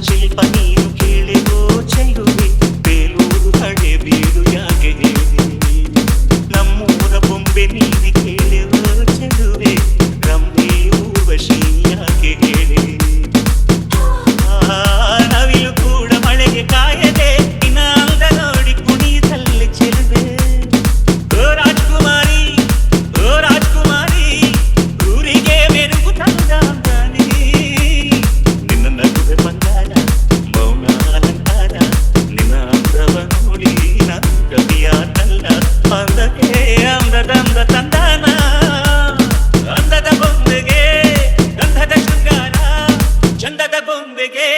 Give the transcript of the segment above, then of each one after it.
ಶಿಲ್ಪ ನೀನು ಕೇಳಿರೋ ಚೆಲುವೆ ಬೇಲೂರು ಹಳೆ ಬೀಡು ಯಾಕೆ ಹೇಳಿ ನಮ್ಮೂರ ಬೊಂಬೆ ನೀನು ಕೇಳಿರೋ ಚೆಲುವೆ ರಮ್ಮೆ ಊರ್ವಶಿ ಯಾಕೆ ಹೇಳಿ ನವಿಲು ಕೂಡ ಮಳೆಗೆ ಕಾಯದೆ ನಿನ್ನ ಅಂದ ನೋಡಿ ಕುಣಿತಲ್ಲಿ ಚೆಲುವೆ ಓ ರಾಜ್ಕುಮಾರಿ ಊರಿಗೆ ಮೆರುಗು ತಂದ ಅಂದಾನೆ ನಿನ್ನ ನಗುವೆ ಬಂದಾರ ಮೌನ ಅಲಂಕಾರ ನಿನ್ನ ಅಂದವ ನೋಡಿ ಕವಿಯಾತಲ್ಲ ಅಂದಕ್ಕೆ ಅಂದದಂದ ತಂದಾನ ಅಂದದ ಬೊಂಬೆಗೆ ಗಂಧದ ಶೃಂಗಾರ ಚಂದದ ಬೊಂಬೆಗೆ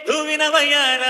ಹೂವಿನ ವಯ್ಯಾರ